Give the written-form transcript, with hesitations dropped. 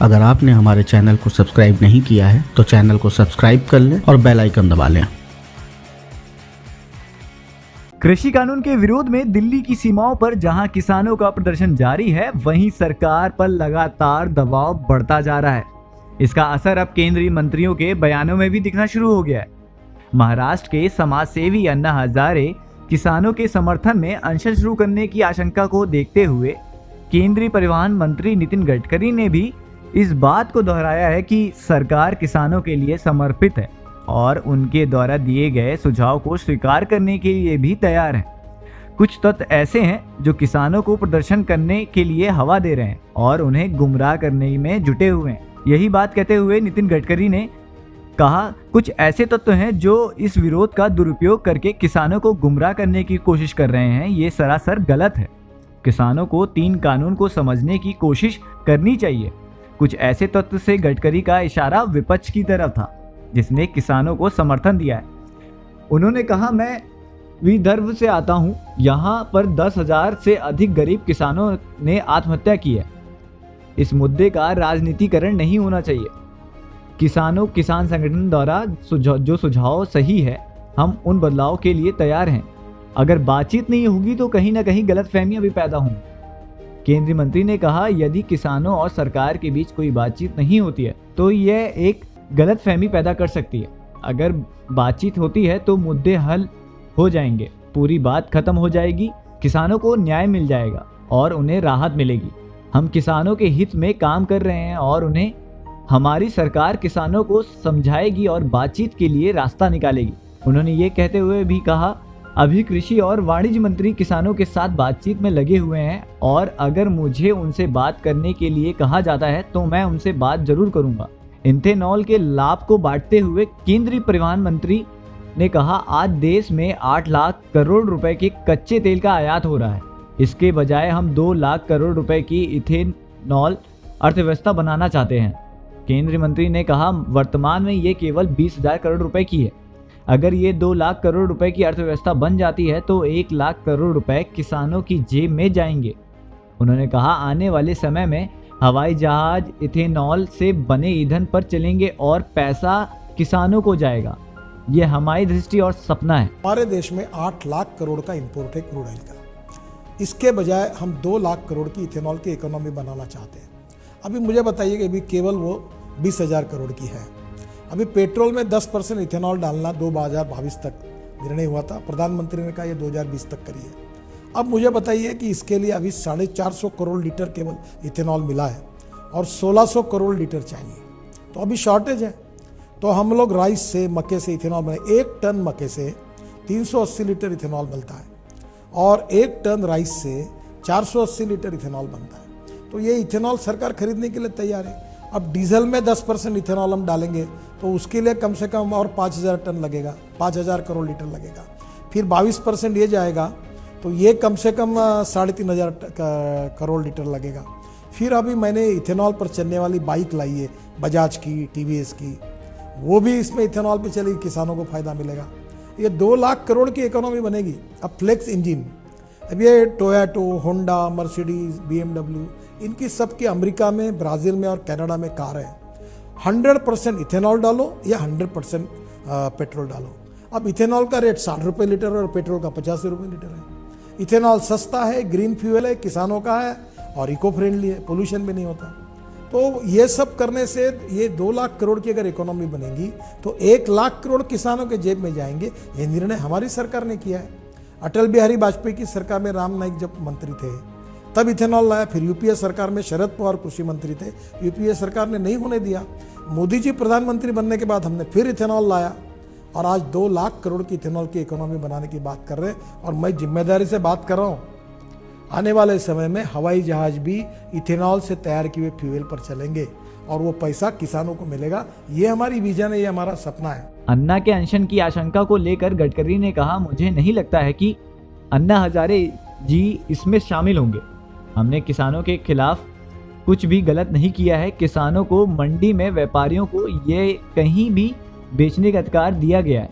अगर आपने हमारे चैनल को सब्सक्राइब नहीं किया है तो चैनल को सब्सक्राइब कर लें और बेल आइकन दबा लें। कृषि कानून के विरोध में दिल्ली की सीमाओं पर जहां किसानों का प्रदर्शन जारी है, वहीं सरकार पर लगातार दबाव बढ़ता जा रहा है। इसका असर अब केंद्रीय मंत्रियों के बयानों में भी दिखना शुरू हो गया है। महाराष्ट्र के समाज सेवी अन्ना हजारे किसानों के समर्थन में अनशन शुरू करने की आशंका को देखते हुए केंद्रीय परिवहन मंत्री नितिन गडकरी ने भी इस बात को दोहराया है कि सरकार किसानों के लिए समर्पित है और उनके द्वारा दिए गए सुझाव को स्वीकार करने के लिए भी तैयार है। कुछ तत्व ऐसे हैं जो किसानों को प्रदर्शन करने के लिए हवा दे रहे हैं और उन्हें गुमराह करने में जुटे हुए हैं। यही बात कहते हुए नितिन गडकरी ने कहा, कुछ ऐसे तत्व हैं जो इस विरोध का दुरुपयोग करके किसानों को गुमराह करने की कोशिश कर रहे हैं। ये सरासर गलत है। किसानों को 3 कानून को समझने की कोशिश करनी चाहिए। कुछ ऐसे तत्व से गडकरी का इशारा विपक्ष की तरफ था, जिसने किसानों को समर्थन दिया है। उन्होंने कहा, मैं विदर्भ से आता हूं, यहां पर 10,000 से अधिक गरीब किसानों ने आत्महत्या की है। इस मुद्दे का राजनीतिकरण नहीं होना चाहिए। किसान संगठन द्वारा जो सुझाव सही है, हम उन बदलाव के लिए तैयार हैं। अगर बातचीत नहीं होगी तो कहीं ना कहीं गलतफहमियां भी पैदा होंगी। केंद्रीय मंत्री ने कहा, यदि किसानों और सरकार के बीच कोई बातचीत नहीं होती है तो यह एक गलतफहमी पैदा कर सकती है। अगर बातचीत होती है तो मुद्दे हल हो जाएंगे, पूरी बात खत्म हो जाएगी, किसानों को न्याय मिल जाएगा और उन्हें राहत मिलेगी। हम किसानों के हित में काम कर रहे हैं और उन्हें हमारी सरकार किसानों को समझाएगी और बातचीत के लिए रास्ता निकालेगी। उन्होंने ये कहते हुए भी कहा, अभी कृषि और वाणिज्य मंत्री किसानों के साथ बातचीत में लगे हुए हैं और अगर मुझे उनसे बात करने के लिए कहा जाता है तो मैं उनसे बात जरूर करूंगा। इथेनॉल के लाभ को बांटते हुए केंद्रीय परिवहन मंत्री ने कहा, आज देश में 8 लाख करोड़ रुपए के कच्चे तेल का आयात हो रहा है। इसके बजाय हम 2 लाख करोड़ रुपए की इथेनॉल अर्थव्यवस्था बनाना चाहते हैं। केंद्रीय मंत्री ने कहा, वर्तमान में ये केवल 20,000 करोड़ रुपए की है। अगर ये 2 लाख करोड़ रुपए की अर्थव्यवस्था बन जाती है तो 1 लाख करोड़ रुपए किसानों की जेब में जाएंगे। उन्होंने कहा, आने वाले समय में हवाई जहाज इथेनॉल से बने ईंधन पर चलेंगे और पैसा किसानों को जाएगा। ये हमारी दृष्टि और सपना है। हमारे देश में 8 लाख करोड़ का इंपोर्ट है क्रूड ऑयल का। इसके बजाय हम 2 लाख करोड़ की इथेनॉल की इकोनॉमी बनाना चाहते हैं। अभी मुझे बताइए कि अभी केवल वो 20,000 करोड़ की है। अभी पेट्रोल में 10% इथेनॉल डालना 2022 तक निर्णय हुआ था। प्रधानमंत्री ने कहा ये 2020 तक करिए। अब मुझे बताइए कि इसके लिए अभी 450 करोड़ लीटर केवल इथेनॉल मिला है और 1600 करोड़ लीटर चाहिए, तो अभी शॉर्टेज है। तो हम लोग राइस से, मक्के से इथेनॉल बनाए। 1 टन मक्के से 380 लीटर इथेनॉल मिलता है और 1 टन राइस से 480 लीटर इथेनॉल बनता है। तो ये इथेनॉल सरकार खरीदने के लिए तैयार है। अब डीजल में 10% इथेनॉल हम डालेंगे तो उसके लिए कम से कम और 5,000 टन लगेगा, 5,000 करोड़ लीटर लगेगा। फिर 22% ये जाएगा तो ये कम से कम 3,500 करोड़ लीटर लगेगा। फिर अभी मैंने इथेनॉल पर चलने वाली बाइक लाई है, बजाज की, टीवीएस की, वो भी इसमें इथेनॉल पे चलेगी, किसानों को फायदा मिलेगा। ये 2 लाख करोड़ की इकोनॉमी बनेगी। अब फ्लेक्स इंजन, अब ये टोयोटो, होंडा, मर्सिडीज, BMW, इनकी सबकी अमेरिका में, ब्राज़ील में और कनाडा में कार है। 100% इथेनॉल डालो या 100% पेट्रोल डालो। अब इथेनॉल का रेट 60 रुपये लीटर और पेट्रोल का 85 रुपये लीटर है। इथेनॉल सस्ता है, ग्रीन फ्यूल है, किसानों का है और इको फ्रेंडली है, पोल्यूशन भी नहीं होता। तो ये सब करने से ये 2 लाख करोड़ की अगर इकोनॉमी बनेगी तो 1 लाख करोड़ किसानों के जेब में जाएंगे। ये निर्णय हमारी सरकार ने किया है। अटल बिहारी वाजपेयी की सरकार में राम नाईक जब मंत्री थे तब इथेनॉल लाया। फिर यूपीए सरकार में शरद पवार कृषि मंत्री थे, यूपीए सरकार ने नहीं होने दिया। मोदी जी प्रधानमंत्री बनने के बाद हमने फिर इथेनॉल लाया और आज 2 लाख करोड़ की इथेनॉल की इकोनॉमी बनाने की बात कर रहे हैं। और मैं जिम्मेदारी से बात कर रहा हूँ, आने वाले समय में हवाई जहाज भी इथेनॉल से तैयार किए हुए फ्यूल पर चलेंगे और वो पैसा किसानों को मिलेगा। ये हमारी विजन है, ये हमारा सपना है। अन्ना के अनशन की आशंका को लेकर गडकरी ने कहा, मुझे नहीं लगता है कि अन्ना हजारे जी इसमें शामिल होंगे। हमने किसानों के खिलाफ कुछ भी गलत नहीं किया है। किसानों को मंडी में व्यापारियों को ये कहीं भी बेचने का अधिकार दिया गया है।